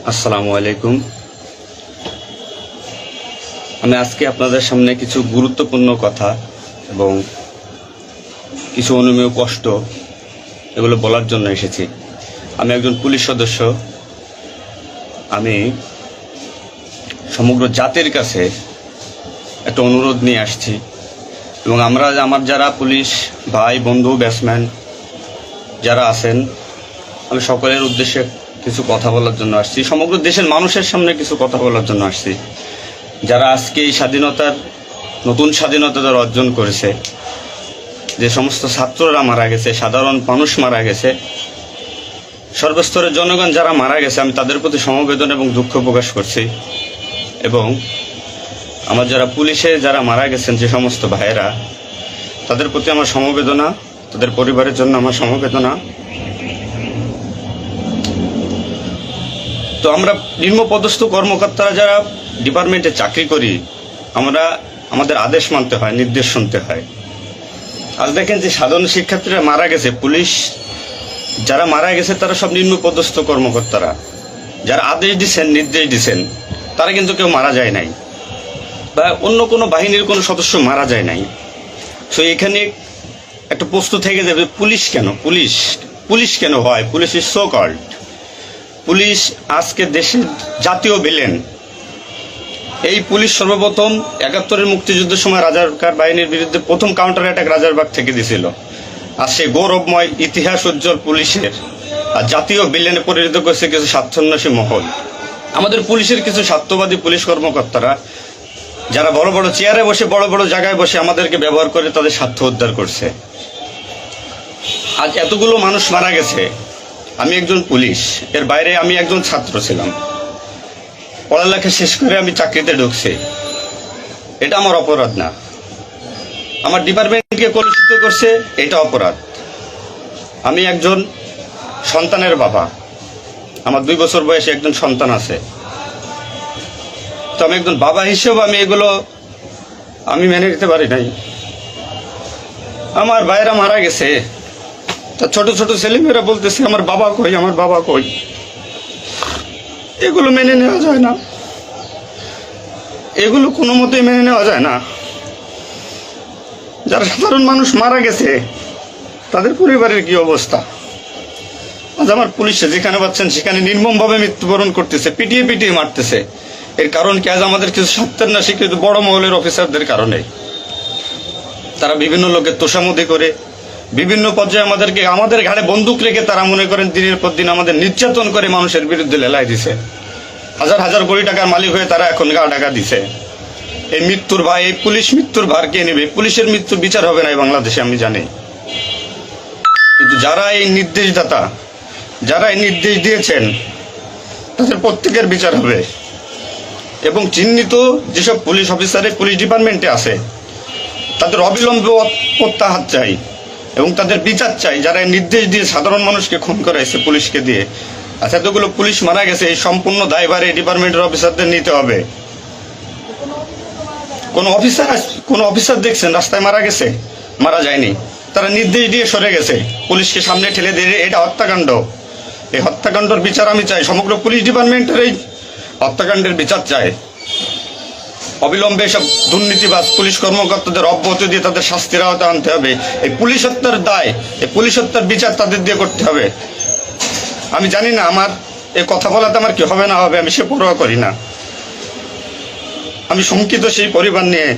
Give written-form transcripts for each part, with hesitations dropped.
আসসালামু আলাইকুম। আমি আজকে আপনাদের সামনে কিছু গুরুত্বপূর্ণ কথা এবং কিছু অনুমেয় কষ্ট এগুলো বলার জন্য এসেছি। আমি একজন পুলিশ সদস্য। আমি সমগ্র জাতির কাছে একটা অনুরোধ নিয়ে আসছি এবং আমার যারা পুলিশ ভাই বন্ধু ব্যাটসম্যান যারা আছেন, আমি সকলের উদ্দেশ্যে কিছু কথা বলার জন্য আসছি। সমগ্র দেশের মানুষের সামনে কিছু কথা বলার জন্য আসছি। যারা আজকে এই নতুন স্বাধীনতা যারা অর্জন করেছে, যে সমস্ত ছাত্ররা মারা গেছে, সাধারণ মানুষ মারা গেছে, সর্বস্তরের জনগণ যারা মারা গেছে, আমি তাদের প্রতি সমবেদনা এবং দুঃখ প্রকাশ করছি। এবং আমার যারা পুলিশে যারা মারা গেছেন যে সমস্ত ভাইয়েরা, তাদের প্রতি আমার সমবেদনা, তাদের পরিবারের জন্য আমার সমবেদনা। তো আমরা নিম্নপদস্থ কর্মকর্তারা যারা ডিপার্টমেন্টে চাকরি করি, আমাদের আদেশ মানতে হয়, নির্দেশ শুনতে হয়। আজ দেখেন যে সাধারণ শিক্ষার্থীরা মারা গেছে, পুলিশ যারা মারা গেছে তারা সব নিম্নপদস্থ কর্মকর্তারা, যারা আদেশ দিচ্ছেন নির্দেশ দিচ্ছেন, তারা কিন্তু কেউ মারা যায় নাই, বা অন্য কোনো বাহিনীর কোনো সদস্য মারা যায় নাই। সো এখানে একটা প্রশ্ন থেকে যাবে, পুলিশ কেন হয়? Police is so called. Police আজকে দেশের জাতীয় ভিলেন। এই পুলিশ সর্বপ্রথম ৭১-এর মুক্তিযুদ্ধের সময় রাজাকার বাহিনীর বিরুদ্ধে প্রথম কাউন্টার অ্যাটাক রাজারবাগ থেকে দিছিল। আর সেই গৌরবময় ইতিহাস উজ্জ্বল পুলিশের আর জাতীয় ভিলেনে পরিণত করেছে কিছু স্বার্থান্বেষী মহল। আমাদের পুলিশের কিছু স্বার্থবাদী পুলিশ কর্মকর্তারা যারা বড় বড় চেয়ারে বসে, বড় বড় জায়গায় বসে আমাদেরকে ব্যবহার করে তাদের স্বার্থ উদ্ধার করছে। আজ এতগুলো মানুষ মারা গেছে। আমি একজন পুলিশ, এর বাইরে আমি একজন ছাত্র ছিলাম। পড়ালেখা শেষ করে আমি চাকরিতে ঢুকছি। এটা আমার অপরাধ না। আমার ডিপার্টমেন্টকে কলুষিত করছে, এটা অপরাধ। আমি একজন সন্তানের বাবা, আমার 2 বছর বয়সে একজন সন্তান আছে। তো আমি একজন বাবা হিসেবে আমি মেনে নিতে পারি নাই। আমার ভাইয়েরা মারা গেছে, তা ছোট ছোট ছেলেমেয়েরা বলতেছে আমার বাবা কই। এগুলো মেনে নেওয়া যায় না, এগুলো কোনো মতেই মেনে নেওয়া যায় না। যারা সাধারণ মানুষ মারা গেছে তাদের পরিবারের কি অবস্থা? আজ আমার পুলিশে যেখানে পাচ্ছেন সেখানে নির্মমভাবে মৃত্যুবরণ করতেছে, পিটিয়ে মারতেছে। এর কারণ কি? আজ আমাদের কিছু স্বার্থের না স্বীকৃত বড় মহলের অফিসারদের কারণে। তারা বিভিন্ন লোকের তোষামোদি করে, বিভিন্ন পর্যায়ে আমাদের ঘাড়ে বন্দুক রেখে তারা মনে করেন দিনের পর দিন আমাদের নির্যাতন করে মানুষের বিরুদ্ধে লেলাই দিছে। হাজার হাজার কোটি টাকার মালিক হয়ে তারা এখন গা টাকা দিছে। এই পুলিশ মৃত্যুর ভার কে নেবে? পুলিশের মৃত্যুর বিচার হবে না এই বাংলাদেশে, আমি জানি। কিন্তু যারা এই নির্দেশদাতা, যারা এই নির্দেশ দিয়েছেন, তাদের প্রত্যেকের বিচার হবে। এবং চিহ্নিত যেসব পুলিশ অফিসারে পুলিশ ডিপার্টমেন্টে আছে, তাদের অবিলম্বে প্রত্যাহার চাই এবং তাদের বিচার চাই, যারা নির্দেশ দিয়ে সাধারণ মানুষকে খুন করাইছে পুলিশকে দিয়ে। আচ্ছা, এতগুলো পুলিশ মারা গেছে, এই সম্পূর্ণ দায়ভার এই ডিপার্টমেন্টের অফিসারদের নিতে হবে। কোন অফিসার দেখছেন রাস্তায় মারা গেছে? মারা যায়নি। তারা নির্দেশ দিয়ে সরে গেছে, পুলিশকে সামনে ঠেলে দিয়ে। এটা হত্যাকাণ্ড। এই হত্যাকাণ্ডের বিচার আমি চাই। সমগ্র পুলিশ ডিপার্টমেন্টের এই হত্যাকাণ্ডের বিচার চাই। অবিলম্বে সব দুর্নীতিবাজ পুলিশ কর্মকর্তাদের অব্যাহতি দিয়ে তাদের শাস্তির আওতায় আনতে হবে। এই পুলিশ হত্যার দায়, এই পুলিশ হত্যার বিচার তাদের দিয়ে করতে হবে। আমি জানি না আমার এই কথা বলাতে আমার কি হবে না হবে, আমি সে পরোয়া করি না। আমি শঙ্কিত সেই পরিবার নিয়ে,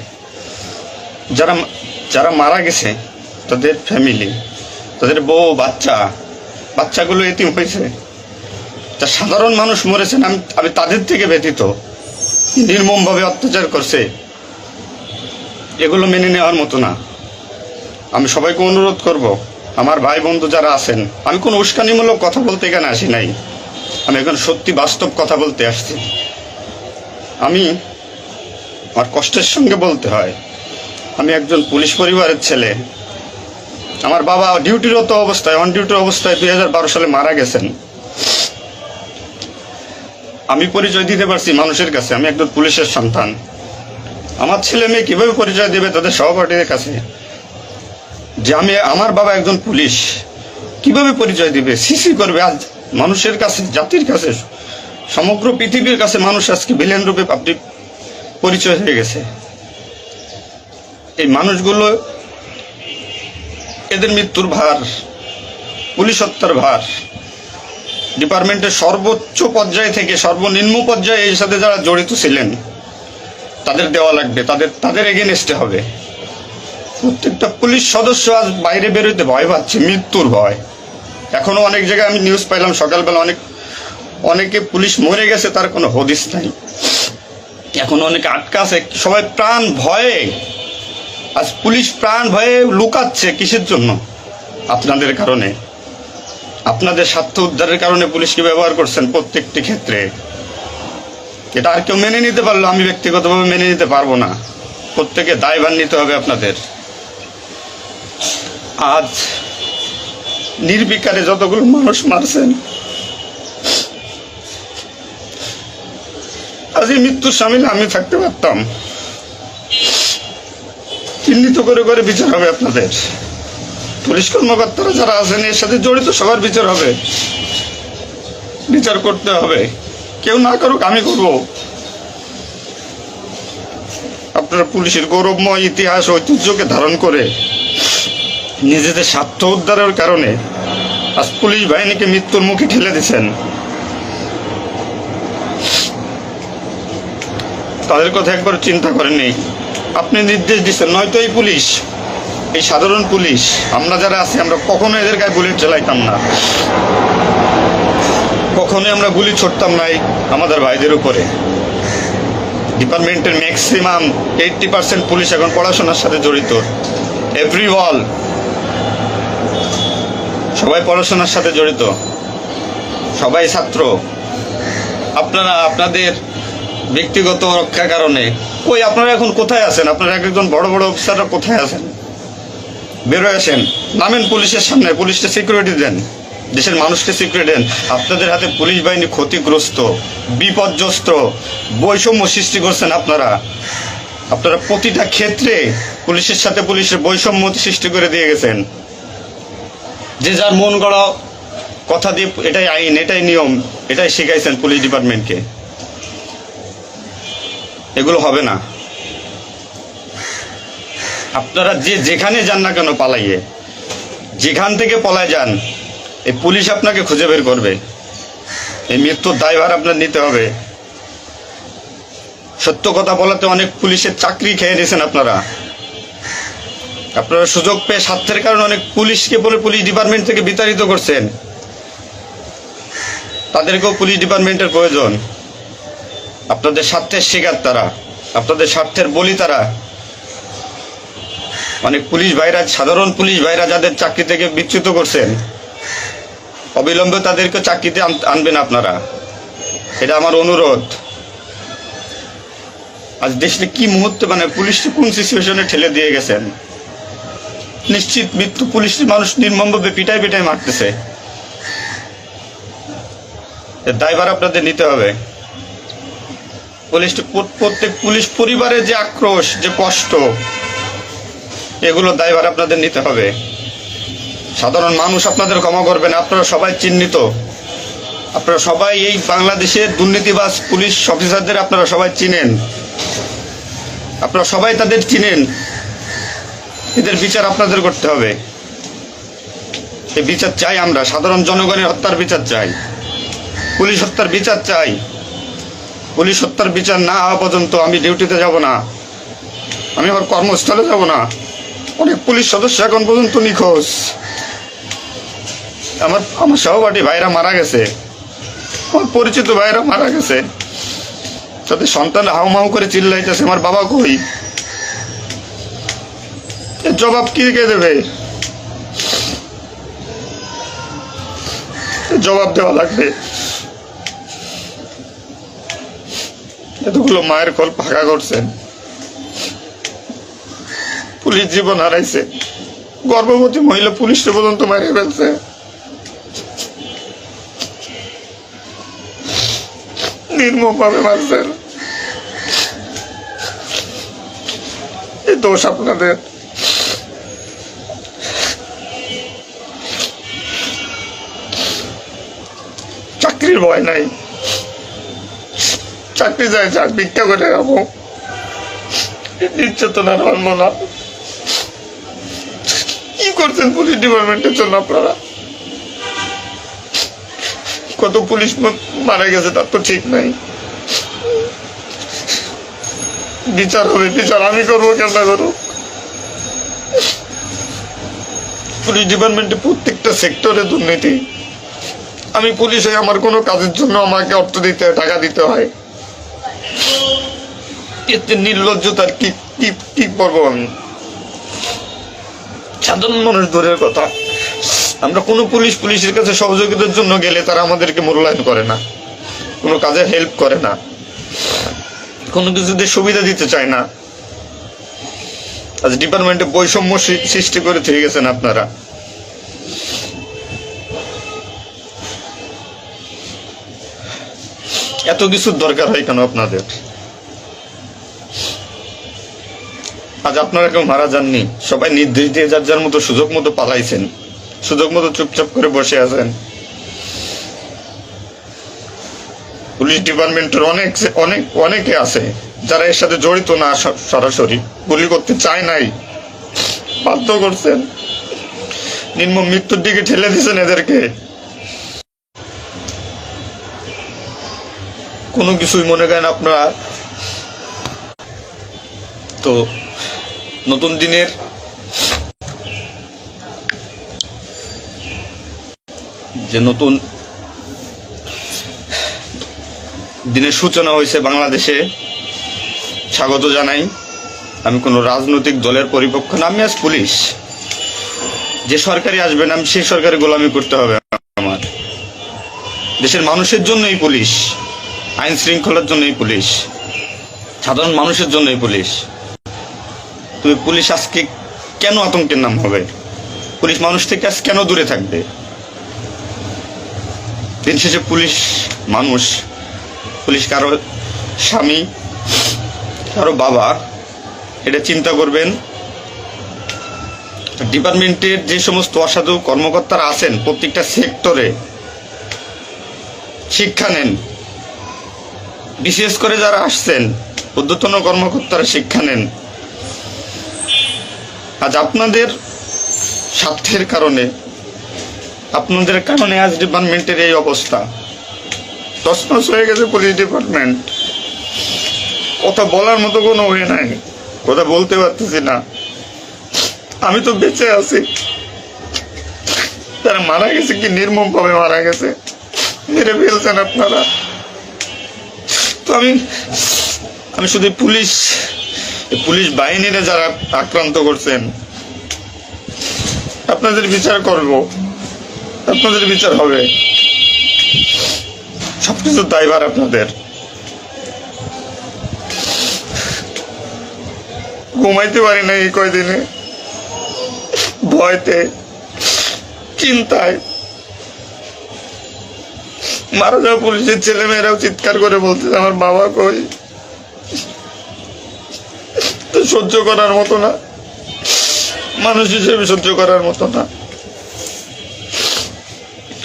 যারা মারা গেছে, তাদের ফ্যামিলি, তাদের বউ বাচ্চাগুলো এতিম হয়েছে। তা সাধারণ মানুষ মরেছেন, আমি তাদের থেকে ব্যতীত। নির্মমভাবে অত্যাচার করছে, এগুলো মেনে নেওয়ার মতো না। আমি সবাইকে অনুরোধ করব, আমার ভাই বন্ধু যারা আছেন, আমি কোনো উস্কানিমূলক কথা বলতে এখানে আসি নাই। আমি এখন সত্যি বাস্তব কথা বলতে আসছি। আমার কষ্টের সঙ্গে বলতে হয়, আমি একজন পুলিশ পরিবারের ছেলে। আমার বাবা অন ডিউটির অবস্থায় 2012 সালে মারা গেছেন। আমি পরিচয় দিতে পারছি মানুষের কাছে, আমি একজন পুলিশের সন্তান। আমার ছেলে মেয়ে কিভাবে পরিচয় দেবে তাদের সহপাঠীদের কাছে যে আমার বাবা একজন পুলিশ? কিভাবে পরিচয় দিবে? সিসি করবে? আজ মানুষের কাছে, জাতির কাছে সমগ্র পৃথিবীর কাছে মানুষ আজকে ভিলেন রূপে পাবলিক পরিচয় হয়ে গেছে। এই মানুষগুলো, এদের মৃত্যুর ভার, পুলিশ হত্যার ভার ডিপার্টমেন্টের সর্বোচ্চ পর্যায়ে থেকে সর্বনিম্ন পর্যায়ে এর সাথে যারা জড়িত ছিলেন তাদের দেওয়া লাগবে, তাদের এগেনস্টে হবে। প্রত্যেকটা পুলিশ সদস্য আজ বাইরে বেরোতে ভয় পাচ্ছে, মৃত্যুর ভয়। এখনো অনেক জায়গায় আমি নিউজ পাইলাম সকালবেলা, অনেকে পুলিশ মরে গেছে, তার কোনো হদিস নাই। এখন অনেকে আটকা আছে, সবাই প্রাণ ভয়ে, আজ পুলিশ প্রাণ ভয়ে লুকাচ্ছে। কিসের জন্য? আপনাদের কারণে, আপনাদের স্বার্থ উদ্ধারের কারণে পুলিশকে ব্যবহার করছেন প্রত্যেকটি ক্ষেত্রে। এটা আর কেউ মেনে নিতে পারলো, আমি ব্যক্তিগতভাবে মেনে নিতে পারবো না। প্রত্যেকে দায়ভার নিতে হবে আপনাদের। আজ নির্বিকারে যতগুলো মানুষ মারছেন, আজ এই মৃত্যুর সামিলে আমি থাকতে পারতাম। চিহ্নিত করে করে বিচার হবে আপনাদের। পুলিশ কর্মকর্তারা যারা আছেন এর সাথে জড়িত সবার বিচার হবে, বিচার করতে হবে। কেউ না করুক, আমি করব। আপনারা পুলিশের গৌরবময় ইতিহাস ঐতিহ্যকে ধারণ করে নিজেদের স্বার্থ উদ্ধারের কারণে আজ পুলিশ বাহিনীকে মৃত্যুর মুখে ঠেলে দিচ্ছেন। তাদের কথা একবার চিন্তা করেননি। আপনি নির্দেশ দিচ্ছেন, নয়তো এই পুলিশ, এই সাধারণ পুলিশ, আমরা যারা আছি, আমরা কখনো এদের গায়ে বুলেট চালাইতাম না, কখনোই আমরা গুলি ছড়তাম নাই আমাদের ভাইদের উপরে। ডিপার্টমেন্টের ম্যাক্সিমাম 80% পুলিশ এখন পড়াশোনার সাথে জড়িত। এভরি ওয়াল, সবাই পড়াশোনার সাথে জড়িত, সবাই ছাত্র। আপনারা আপনাদের ব্যক্তিগত রক্ষার কারণে কই, আপনারা এখন কোথায় আছেন? আপনারা একজন বড় বড় অফিসাররা কোথায় আছেন? বেরোয় আসেন, নামেন পুলিশের সামনে, পুলিশকে সিকিউরিটি দেন, দেশের মানুষকে সিকিউরিটি দেন। আপনাদের হাতে পুলিশ বাহিনী ক্ষতিগ্রস্ত, বিপর্যস্ত, বৈষম্য সৃষ্টি করছেন আপনারা। আপনারা প্রতিটা ক্ষেত্রে পুলিশের সাথে পুলিশের বৈষম্য সৃষ্টি করে দিয়ে গেছেন। যে যার মন গড়া কথা দিয়ে এটাই আইন, এটাই নিয়ম, এটাই শিখাইছেন পুলিশ ডিপার্টমেন্টকে। এগুলো হবে না। আপনারা যেখানে যান না কেন পালাইয়ে, যেখান থেকে পলায় যান, এই পুলিশ আপনাকে খুঁজে বের করবে। এই মৃত্যুর দায়ভার আপনার নিতে হবে। সত্য কথা বলাতে অনেক পুলিশের চাকরি খেয়ে নিয়েছেন আপনারা। আপনারা সুযোগ পেয়ে স্বার্থের কারণে অনেক পুলিশকে বলে পুলিশ ডিপার্টমেন্ট থেকে বিতাড়িত করছেন। তাদেরকেও পুলিশ ডিপার্টমেন্টের প্রয়োজন। আপনাদের স্বার্থের শিকার তারা, আপনাদের স্বার্থের বলি তারা। অনেক পুলিশ ভাইরা, সাধারণ পুলিশ ভাইরা যাদের চাকরি থেকে বিচ্যুত করছেন, অবিলম্বে তাদেরকে চাকরিতে আনবেন আপনারা। এটা আমার অনুরোধ। আজ দেশে কি মুহূর্তে, মানে পুলিশকে কোন সিচুয়েশনে ঠেলে দিয়ে গেছেন। নিশ্চিত মৃত্যু, পুলিশ মানুষ নির্মমভাবে পিটাই পিটাই মারতেছে। দায়ভার আপনাদের নিতে হবে। প্রত্যেক পুলিশ পরিবারের যে আক্রোশ, যে কষ্ট, এগুলো দায়ভার আপনাদের নিতে হবে। সাধারণ মানুষ আপনাদের ক্ষমা করবে না। আপনারা সবাই চিহ্নিত, আপনারা সবাই এই বাংলাদেশের দুর্নীতিবাজ পুলিশ অফিসারদের আপনারা সবাই চিনেন, আপনারা সবাই তাদের চিনেন। এদের বিচার আপনাদের করতে হবে। এই বিচার চাই আমরা, সাধারণ জনগণের হত্যার বিচার চাই, পুলিশ হত্যার বিচার চাই। পুলিশ হত্যার বিচার না হওয়া পর্যন্ত আমি ডিউটিতে যাব না, আমি আমার কর্মস্থলে যাব না। অনেক পুলিশ সদস্য এখন পর্যন্ত নিখোঁজ। আমার সহপাঠী ভাইরা মারা গেছে, আমার পরিচিত ভাইরা মারা গেছে। তাদের সন্তান হাউমাউ করে চিল্লাইতেছে, আমার বাবা কই? এর জবাব কে দেবে? জবাব দেওয়া লাগবে। এতগুলো মায়ের কোল ফাঁকা করছেন, পুলিশ জীবন হারাইছে, গর্ভবতী মহিলা পুলিশকে পর্যন্ত মারে ফেলছে। নির্মমভাবে মারছেন। এই দোষ আপনাদের। চাকরির ভয় নাই, চাকরি যায় যাক, ভিক্ষা করে খাবো, নির্যাতন আর মানবো না। কি করছেন পুলিশ ডিপার্টমেন্টের জন্য আপনারা? কত পুলিশ মারা গেছে তার তো ঠিক নাই। বিচার হবে, বিচার আমি করবো, কেন না করবো? পুলিশ ডিপার্টমেন্টে প্রত্যেকটা সেক্টরে দুর্নীতি। আমি পুলিশ হয়ে আমার কোনো কাজের জন্য আমাকে অর্থ দিতে হয়, টাকা দিতে হয়। এতে নির্লজ্জতার কি কি কি করবো আমি? সাধারণ মানুষ দূরের কথা, আমরা কোনো পুলিশের কাছে সহযোগিতার জন্য গেলে তারা আমাদেরকে মূল্যায়ন করে না, কোনো কাজে হেল্প করে না, কোনো কিছুতে সুবিধা দিতে চায় না। আজ ডিপার্টমেন্টে বৈষম্য সৃষ্টি করে থেকে গেছেন আপনারা। এত কিছুর দরকার হয় কেন আপনাদের? আজ আপনারা কেউ মারা যাননি, সবাই নির্দেশ দিয়ে যার যার মতো সুযোগ মতো পালাইছেন, সুযোগ মতো চুপচাপ করে বসে আছেন। পুলিশ ডিপার্টমেন্টের অনেকে আছে যারা এর সাথে জড়িত না, সরাসরি গুলি করতে চায় নাই, বাধ্য করছেন, নির্মম মৃত্যুর দিকে ঠেলে দিয়েছেন এদেরকে। কোনো কিছুই মনে করেন আপনারা। তো নতুন দিনের যে নতুন দিনের সূচনা হয়েছে বাংলাদেশে, স্বাগত জানাই। আমি কোনো রাজনৈতিক দলের পরিপক্ষ না, আমি আজ পুলিশ। যে সরকারি আসবেন আমি সেই সরকারি গোলামি করতে হবে আমার। দেশের মানুষের জন্যই পুলিশ, আইন শৃঙ্খলার জন্যই পুলিশ, সাধারণ মানুষের জন্যই পুলিশ। তুমি পুলিশ আজকে কেন আতঙ্কের নাম হবে? পুলিশ মানুষ থেকে আজ কেন দূরে থাকবে? দিন শেষে পুলিশ মানুষ, পুলিশ কারো স্বামী, কারো বাবা, এটা চিন্তা করবেন। ডিপার্টমেন্টের যে সমস্ত অসাধু কর্মকর্তারা আছেন প্রত্যেকটা সেক্টরে শিক্ষা নেন। বিশেষ করে যারা আসছেন ঊর্ধ্বতন কর্মকর্তারা শিক্ষা নেন। আজ আপনাদের স্বার্থের কারণে, আপনাদের কারণে আজ ডিপার্টমেন্টের এই অবস্থা। তছনছ হয়ে গেছে পুলিশ ডিপার্টমেন্ট। কথা বলার মতো কোনো ওয়ে নাই, কথা বলতে পারতেছি না। আমি তো বেঁচে আছি, তারা মারা গেছে কি নির্মম ভাবে মারা গেছে, মেরে ফেলছেন আপনারা। তো আমি শুধু পুলিশ বাহিনীরা যারা আক্রান্ত করছেন আপনাদের বিচার করব, আপনাদের বিচার হবে। সবকিছু দায়ভার আপনাদের। ঘুমাইতে পারি না এই কয়দিনে, ভয়তে, চিন্তায়। মারা যাওয়া পুলিশের ছেলেমেয়েরাও চিৎকার করে বলতেছে আমার বাবা কই। তো সহ্য করার মতো না, মানুষ হিসেবে সহ্য করার মতো না।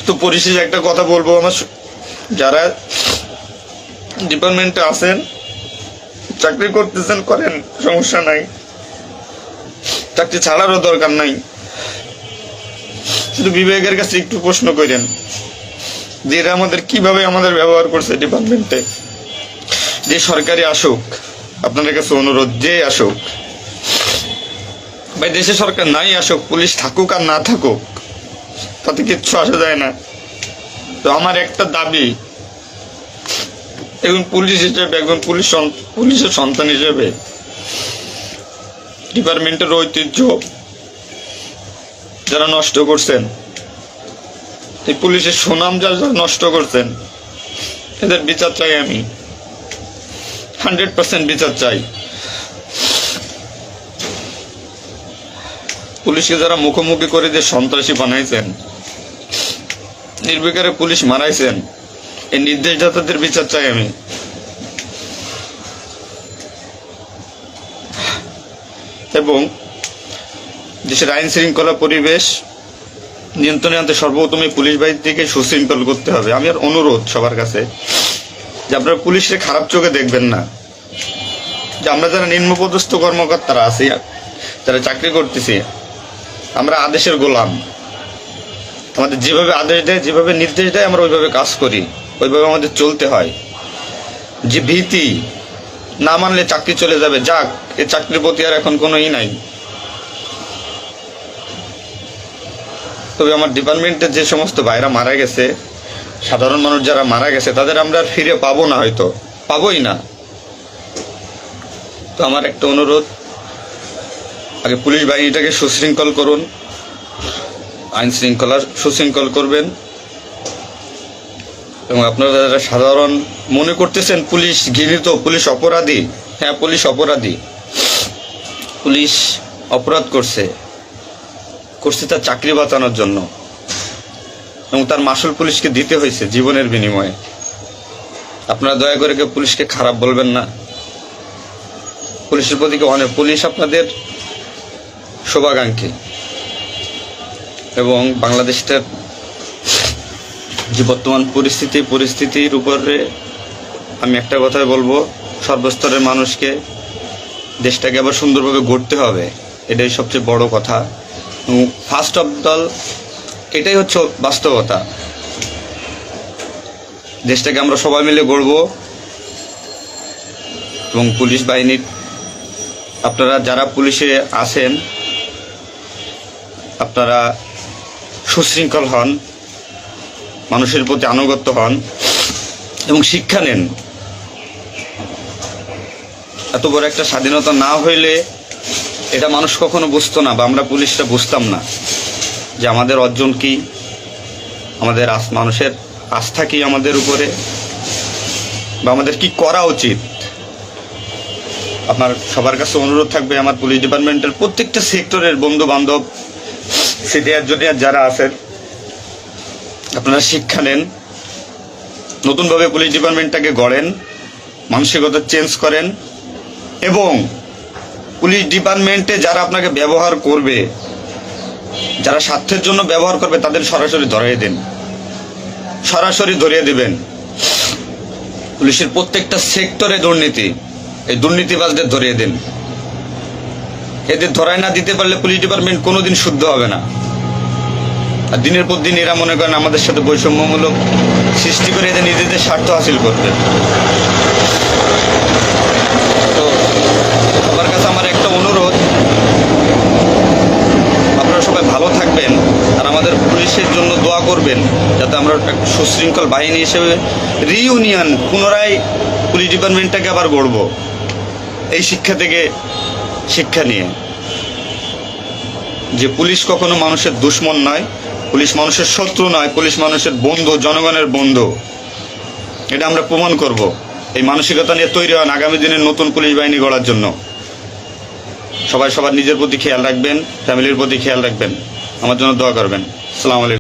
তো পরিশেষে একটা কথা বলবো, আমার যারা ডিপার্টমেন্টে আছেন, চাকরি করতেছেন করেন, সমস্যা নাই, চাকরি ছাড়ারও দরকার নাই। শুধু বিবেকের কাছে একটু প্রশ্ন করেন যে এরা কিভাবে আমাদের ব্যবহার করছে ডিপার্টমেন্টে। যে সরকারি আসুক, আপনাদের কাছে অনুরোধ, যে আসুক ভাই, দেশে সরকার নাই আসুক, পুলিশ থাকুক আর না থাকুক, তাতে কিচ্ছু আসা যায় না। তো আমার একটা দাবি, একজন পুলিশ হিসেবে, একজন পুলিশের সন্তান হিসেবে, ডিপার্টমেন্টের ঐতিহ্য যারা নষ্ট করছেন, এই পুলিশের সুনাম যারা নষ্ট করছেন, এদের বিচার চাই আমি, 100% বিচার চাই। পুলিশকে যারা মুখোমুখি করে যে সন্ত্রাসী বানাইছেন, নির্বিকারে পুলিশ মারাইছেন, এই নির্দেশদাতাদের বিচার চাই আমি। এবং দেশের আইন শৃঙ্খলা পরিবেশ নিয়ন্ত্রণে আনতে সর্বপ্রথমে পুলিশ বাহিনীকে সুশৃঙ্খল করতে হবে। আমি আর অনুরোধ সবার কাছে, যে আপনারা পুলিশে খারাপ চোখে দেখবেন না, যে আমরা যারা নিম্নপদস্থ কর্মকর্তারা আছি, যারা চাকরি করতেছি, আমরা আদেশের গোলাম। আমাদের যেভাবে আদেশ দেয়, যেভাবে নির্দেশ দেয়, আমরা ওইভাবে কাজ করি, ওইভাবে আমাদের চলতে হয়। যে ভীতি, না মানলে চাকরি চলে যাবে, যাক, এই চাকরির প্রতি আর এখন কোনো নাই। তবে আমার ডিপার্টমেন্টের যে সমস্ত ভাইরা মারা গেছে, সাধারণ মানুষ যারা মারা গেছে, তাদের আমরা আর ফিরে পাবো না, হয়তো পাবোই না। তো আমার একটা অনুরোধ, আগে পুলিশ বাহিনীটাকে সুশৃঙ্খল করুন, আইন শৃঙ্খলা সুশৃঙ্খল করবেন। এবং আপনারা যারা সাধারণ মনে করতেছেন পুলিশ ঘৃণিত, পুলিশ অপরাধী, হ্যাঁ পুলিশ অপরাধী, পুলিশ অপরাধ করছে তার চাকরি বাঁচানোর জন্য, এবং তার মাসুল পুলিশকে দিতে হয়েছে জীবনের বিনিময়ে। আপনারা দয়া করে কেউ পুলিশকে খারাপ বলবেন না। পুলিশের প্রতি অনেক, পুলিশ আপনাদের শুভাকাঙ্ক্ষী। এবং বাংলাদেশটার যে বর্তমান পরিস্থিতির উপরে আমি একটা কথাই বলবো, সর্বস্তরের মানুষকে, দেশটাকে আবার সুন্দরভাবে গড়তে হবে, এটাই সবচেয়ে বড় কথা। ফার্স্ট অফ অল এটাই হচ্ছে বাস্তবতা। দেশটাকে আমরা সবাই মিলে গড়ব। এবং পুলিশ বাহিনীর আপনারা যারা পুলিশে আছেন, আপনারা সুশৃঙ্খল হন, মানুষের প্রতি আনুগত্য হন এবং শিক্ষা নেন। এত বড় একটা স্বাধীনতা না হইলে এটা মানুষ কখনো বুঝতো না, বা আমরা পুলিশটা বুঝতাম না যে আমাদের অর্জন কি, আমাদের মানুষের আস্থা কি আমাদের উপরে, বা আমাদের কি করা উচিত। আপনার সবার কাছে অনুরোধ থাকবে, আমার পুলিশ ডিপার্টমেন্টের প্রত্যেকটা সেক্টরের বন্ধু বান্ধব, সিনিয়র জুনিয়র যারা আছেন, আপনারা শিক্ষা নেন, নতুনভাবে পুলিশ ডিপার্টমেন্টটাকে গড়েন, মানসিকতা চেঞ্জ করেন। এবং পুলিশ ডিপার্টমেন্টে যারা আপনাকে ব্যবহার করবে, যারা স্বার্থের জন্য ব্যবহার করবে, তাদের সরাসরি ধরিয়ে দেন, সরাসরি ধরিয়ে দেবেন। পুলিশের প্রত্যেকটা সেক্টরে দুর্নীতি, এই দুর্নীতিবাজদের ধরিয়ে দেন। এদের ধরায় না দিতে পারলে পুলিশ ডিপার্টমেন্ট কোনোদিন শুদ্ধ হবে না। আর দিনের পর দিন এরা মনে করেন আমাদের সাথে বৈষম্যমূলক সৃষ্টি করে এদের নিজেদের স্বার্থ হাসিল করবে। তো সবার কাছে আমার একটা অনুরোধ, আপনারা সবাই ভালো থাকবেন আর আমাদের পুলিশের জন্য দোয়া করবেন, যাতে আমরা একটা সুশৃঙ্খল বাহিনী হিসেবে রিইউনিয়ন, পুনরায় পুলিশ ডিপার্টমেন্টটাকে আবার গড়ব, এই শিক্ষা থেকে শিক্ষা নিয়ে, যে পুলিশ কখনো মানুষের দুশ্মন নয়, পুলিশ মানুষের শত্রু নয়, পুলিশ মানুষের বন্ধু, জনগণের বন্ধু। এটা আমরা প্রমাণ করব। এই মানসিকতা নিয়ে তৈরি হন আগামী দিনের নতুন পুলিশ বাহিনী গড়ার জন্য। সবাই সবার নিজের প্রতি খেয়াল রাখবেন, ফ্যামিলির প্রতি খেয়াল রাখবেন, আমার জন্য দোয়া করবেন। আসসালামু আলাইকুম।